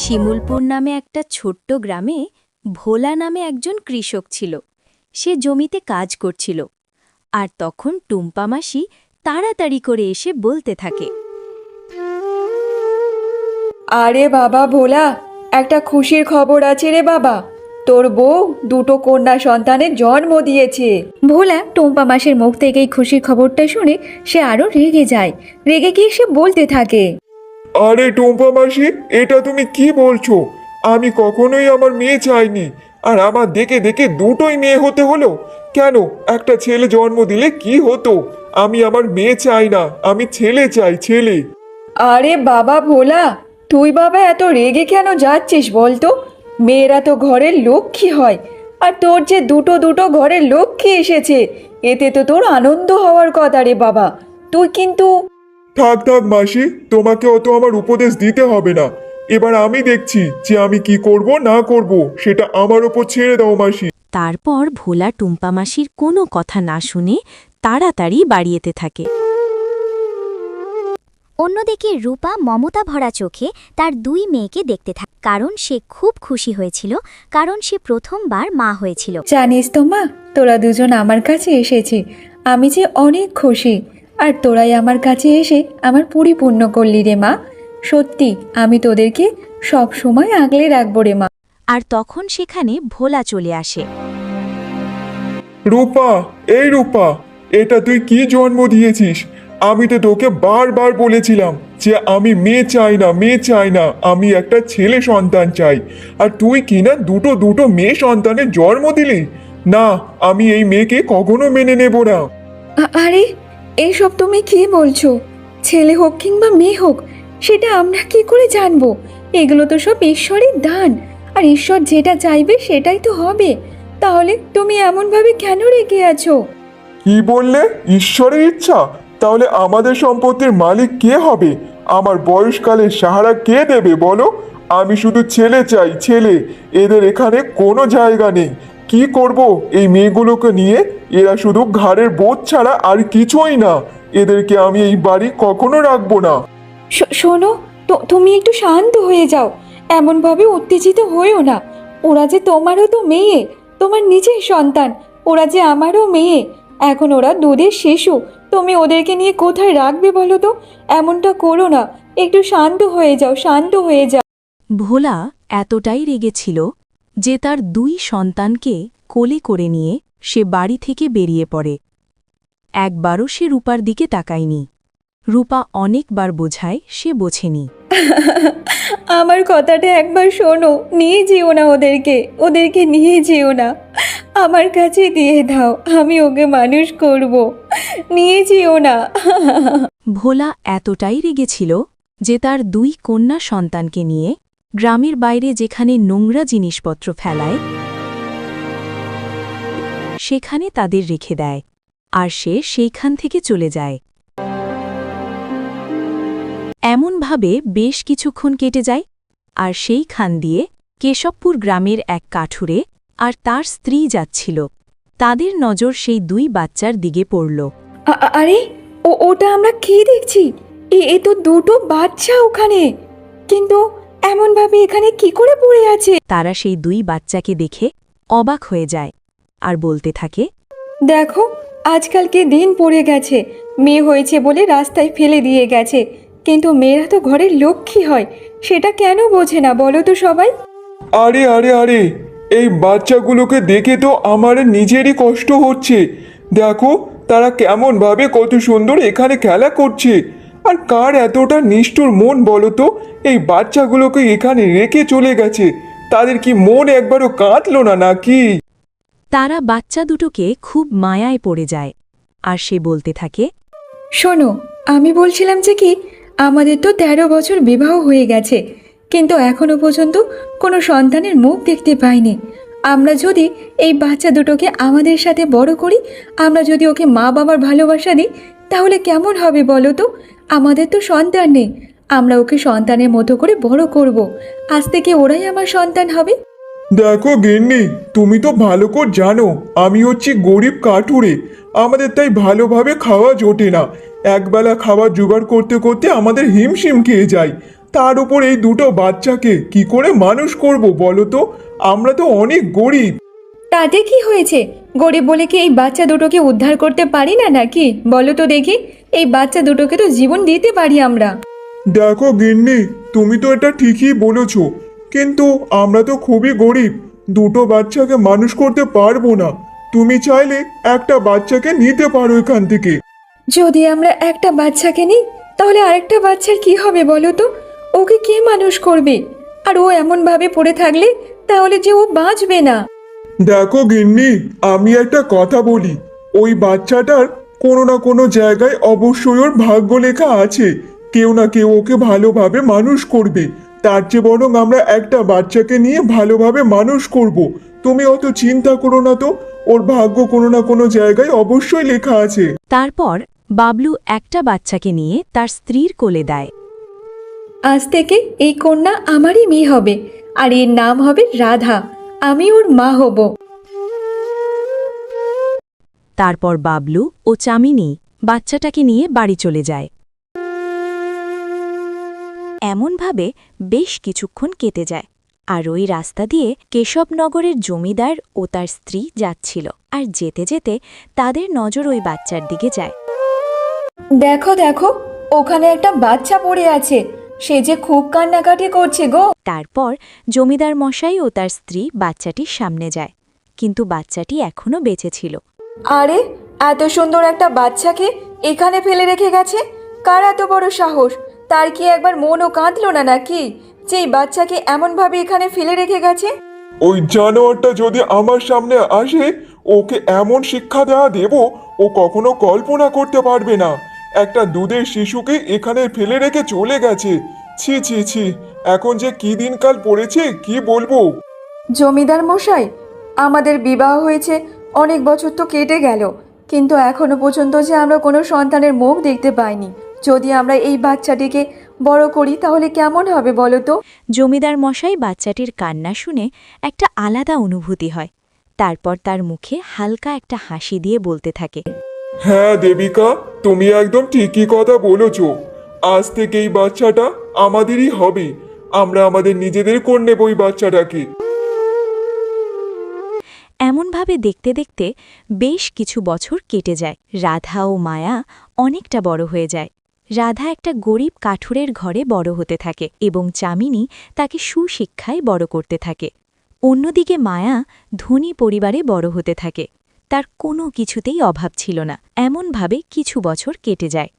শিমুলপুর নামে একটা ছোট্ট গ্রামে ভোলা নামে একজন কৃষক ছিল। সে জমিতে কাজ করছিল, আর তখন টুম্পা মাসি তাড়াতাড়ি করে এসে বলতে থাকে, আরে বাবা ভোলা, একটা খুশির খবর আছে রে বাবা। তোর বউ দুটো কন্যা সন্তানের জন্ম দিয়েছে। ভোলা টুম্পা মাসির মুখ থেকে এই খুশির খবরটা শুনে সে আরো রেগে যায়। রেগে গিয়ে সে বলতে থাকে, আরে টুম্পা মাসি, এটা তুমি কি বলছো? আমি কখনোই আমার মেয়ে চাইনি। আর আমার দেখে দেখে দুটোই মেয়ে হতে হলো কেন? একটা ছেলে জন্ম দিলে কি হতো? আমি আমার মেয়ে চাই না, আমি ছেলে চাই, ছেলে। আরে বাবা ভোলা, তুই বাবা এত রেগে কেন যাচ্ছিস বলতো? মেয়েরা তো ঘরের লক্ষ্মী হয়। আর তোর যে দুটো দুটো ঘরের লক্ষ্মী এসেছে, এতে তো তোর আনন্দ হওয়ার কথা রে বাবা। তুই কিন্তু থাক থাক মাসি, তোমাকে অত আমার উপদেশ দিতে হবে না। এবার আমি দেখছি যে আমি কি করব না করব, সেটা আমার ওপর ছেড়ে দাও মাসি। তারপর ভোলা টুম্পা মাসির কোনো কথা না শুনে তাড়াতাড়ি বাড়িতে থাকে। অন্যদিকে রূপা মমতা ভরা চোখে তার দুই মেয়েকে দেখতে থাকে, কারণ সে খুব খুশি হয়েছিল, কারণ সে প্রথমবার মা হয়েছিল। জানিস তো মা, তোরা দুজন আমার কাছে এসেছে, আমি যে অনেক খুশি। আর তোরাই আমার কাছে এসে আমার পরিপূর্ণ করলি রে মা। সত্যি আমি তোদেরকে সব সময় আগলে রাখবো রে মা। আর তখন সেখানে ভোলা চলে আসে। রূপা, এই রূপা, এটা তুই কি জন্ম দিয়েছিস? আমি তো তোকে বারবার বলেছিলাম যে আমি মেয়ে চাই না, মেয়ে চাই না, আমি একটা ছেলে সন্তান চাই। আর তুই কি না দুটো দুটো মেয়ে সন্তানের জন্ম দিলি? না, আমি এই মেয়েকে কখনো মেনে নেব না। আরে এইসব তুমি কি বলছো? ছেলে হোক কিংবা মেয়ে হোক, সেটা আমরা কি করে জানবো? এগুলো তো সব ঈশ্বরের দান, আর ঈশ্বর যেটা চাইবে সেটাই তো হবে। তাহলে তুমি এমনভাবে কেন রেগে আছো? কি বললে? ঈশ্বরের ইচ্ছা? তাহলে আমাদের সম্পত্তির মালিক কে হবে? আমার বয়সকালের সাহারা কে দেবে বলো? আমি শুধু ছেলে চাই, ছেলে। এদের এখানে কোনো জায়গা নেই। কি করব এই মেয়েগুলোকে নিয়ে? এরা শুধু ঘাড়ের বোঝ ছাড়া আর কিছুই না। এদেরকে আমি এই বাড়ি কখনো রাখবো না। শোনো তো, তুমি একটু শান্ত হয়ে যাও। এমনভাবে উত্তেজিত হয়েও না। ওরা যে তোমারও তো মেয়ে, তোমার নিজের সন্তান। ওরা যে আমারও মেয়ে। এখন ওরা দুধের শিশু। তুমি ওদেরকে নিয়ে কোথায় রাখবে বলো তো? এমনটা করো না, একটু শান্ত হয়ে যাও, শান্ত হয়ে যাও। ভোলা এতটাই রেগেছিল যে তার দুই সন্তানকে কোলে করে নিয়ে সে বাড়ি থেকে বেরিয়ে পড়ে। একবারও সে রূপার দিকে তাকায়নি। রূপা অনেকবার বোঝায়, সে বোঝেনি। আমার কথাটা একবার শোনো, নিয়ে যেও না ওদেরকে, ওদেরকে নিয়ে যেও না। আমার কাছে দিয়ে দাও, আমি ওকে মানুষ করব। নিয়ে যেও না। ভোলা এতটাই রেগেছিল যে তার দুই কন্যা সন্তানকে নিয়ে গ্রামের বাইরে যেখানে নোংরা জিনিসপত্র ফেলায় সেখানে তাদের রেখে দেয়, আর সে সেইখান থেকে চলে যায়। এমনভাবে বেশ কিছুক্ষণ কেটে যায়, আর সেইখান দিয়ে কেশবপুর গ্রামের এক কাঠুরে আর তার স্ত্রী যাচ্ছিল। তাদের নজর সেই দুই বাচ্চার দিকে পড়ল। আরে ওটা আমরা কি দেখছি? এ তো দুটো বাচ্চা ওখানে, কিন্তু এমনভাবে এখানে কি করে পড়ে আছে? তারা সেই দুই বাচ্চাকে দেখে অবাক হয়ে যায় আর বলতে থাকে, দেখো, আজকালকে দিন পড়ে গেছে। মেয়ে হয়েছে বলে রাস্তায় ফেলে দিয়ে গেছে, কিন্তু মেয়েরা তো ঘরের লক্ষ্মী হয়। সেটা কেন বোঝে না বলো তো সবাই? আরে আরে আরে, এই বাচ্চাগুলোকে দেখে তো আমার নিজেরই কষ্ট হচ্ছে। দেখো, তারা কেমনভাবে কত সুন্দর এখানে খেলা করছে। আর কার এতটা নিষ্ঠুর মন বলো তো? এই বাচ্চাগুলোকে এখানে রেখে চলে গেছে। তাদের কি মন একবারও কাঁদলো না নাকি? তারা বাচ্চা দুটোকে খুব মায়ায় পড়ে যায়, আর সে বলতে থাকে, শোনো, আমি বলছিলাম যে কি, আমাদের তো 13 বছর বিবাহ হয়ে গেছে, কিন্তু এখনো পর্যন্ত কোনো সন্তানের মুখ দেখতে পাইনি। আমরা যদি এই বাচ্চা দুটোকে আমাদের সাথে বড় করি, আমরা যদি ওকে মা বাবার ভালোবাসা দিই, তাহলে কেমন হবে বলো তো? আমাদের তো সন্তান নেই, আমরা ওকে সন্তানের মতো করে বড় করব। আজ থেকে ওরাই আমার সন্তান হবে। দেখো গিন্নি, তুমি তো ভালো করে জানো আমি হচ্ছি গরিব কাঠুরে। আমাদের তাই ভালোভাবে খাওয়া জোটে না। একবেলা খাবার জোগাড় করতে করতে আমাদের হিমশিম খেয়ে যায়। তার উপর এই দুটো বাচ্চাকে কি করে মানুষ করব বলো তো? আমরা তো অনেক গরিব। তাতে কি হয়েছে? গরিব বলে কি এই বাচ্চা দুটোকে উদ্ধার করতে পারি না নাকি? বলো তো দেখি, এই বাচ্চা দুটোকে তো জীবন দিতে পারি আমরা। দেখো গিন্নি, তুমি তো এটা ঠিকই বলেছ, কিন্তু আমরা তো খুবই গরিব, দুটো বাচ্চাকে মানুষ করতে পারবো না। তুমি চাইলে একটা বাচ্চাকে নিতে পারো এখান থেকে। যদি আমরা একটা বাচ্চাকে নিই তাহলে আরেকটা বাচ্চার কি হবে বলো তো? ওকে কে মানুষ করবে? আর ও এমনভাবে পড়ে থাকলে তাহলে যে ও বাঁচবে না। দেখো গিন্নি, আমি একটা কথা বলি, ওই বাচ্চাটার কোনো না কোনো জায়গায় অবশ্যই ওর ভাগ্য লেখা আছে, কেউ না কেউ ওকে ভালোভাবে মানুষ করবে। তার চেয়ে বরং আমরা একটা বাচ্চাকে নিয়ে ভালোভাবে মানুষ করব। তুমি অত চিন্তা করো না তো, ওর ভাগ্য কোনো না কোনো জায়গায় অবশ্যই লেখা আছে। তারপর বাবলু একটা বাচ্চাকে নিয়ে তার স্ত্রীর কোলে দেয়। আজ থেকে এই কন্যা আমারই মেয়ে হবে, আর এর নাম হবে রাধা। আমি ওর মা হব। তারপর বাবলু ও চামিনী বাচ্চাটাকে নিয়ে বাড়ি চলে যায়। এমনভাবে বেশ কিছুক্ষণ কেটে যায়, আর ওই রাস্তা দিয়ে কেশবনগরের জমিদার ও তার স্ত্রী যাচ্ছিল। আর যেতে যেতে তাদের নজর ওই বাচ্চার দিকে যায়। দেখো দেখো, ওখানে একটা বাচ্চা পড়ে আছে, সে যে খুব কান্নাকাটি করছে গো। তারপর জমিদার মশাই ও তার স্ত্রী বাচ্চাটির সামনে যায়, কিন্তু বাচ্চাটি এখনও বেঁচে ছিল। আরে, এত সুন্দর একটা বাচ্চাকে এখানে ফেলে রেখে গেছে? কার এত বড় সাহস? তার কি একবার মনও কাঁদলো না নাকি, যে এই বাচ্চাকে এমনভাবে এখানে ফেলে রেখে গেছে? ওই জানোয়ারটা যদি আমার সামনে আসে, ওকে এমন শিক্ষা দেওয়া দেব ও কখনো কল্পনা করতে পারবে না। একটা দুধের শিশুকে এখানে ফেলে রেখে চলে গেছে। ছি ছি ছি, এখন যে কি দিনকাল পড়েছে কি বলবো। জমিদার মশাই, আমাদের বিবাহ হয়েছে অনেক বছর তো কেটে গেল, কিন্তু এখনো পর্যন্ত যে আমরা কোনো সন্তানের মুখ দেখতে পাইনি। যদি আমরা এই বাচ্চাটিকে বড় করি তাহলে কেমন হবে বলো তো? জমিদার মশাই বাচ্চাটির কান্না শুনে একটা আলাদা অনুভূতি হয়। তারপর তার মুখে হালকা একটা হাসি দিয়ে বলতে থাকে, হ্যাঁ দেবিকা, তুমি একদম ঠিকই কথা বলেছ। আজ থেকে এই বাচ্চাটা আমাদেরই হবে। আমরা আমাদের নিজেদের করে নেব ওই বাচ্চাটাকে। এমনভাবে দেখতে দেখতে বেশ কিছু বছর কেটে যায়। রাধা ও মায়া অনেকটা বড় হয়ে যায়। রাধা একটা গরিব কাঠুরের ঘরে বড় হতে থাকে এবং চামিনী তাকে সুশিক্ষায় বড় করতে থাকে। অন্যদিকে মায়া ধনী পরিবারে বড় হতে থাকে। তার কোনো কিছুতেই অভাব ছিল না। এমনভাবে কিছু বছর কেটে যায়।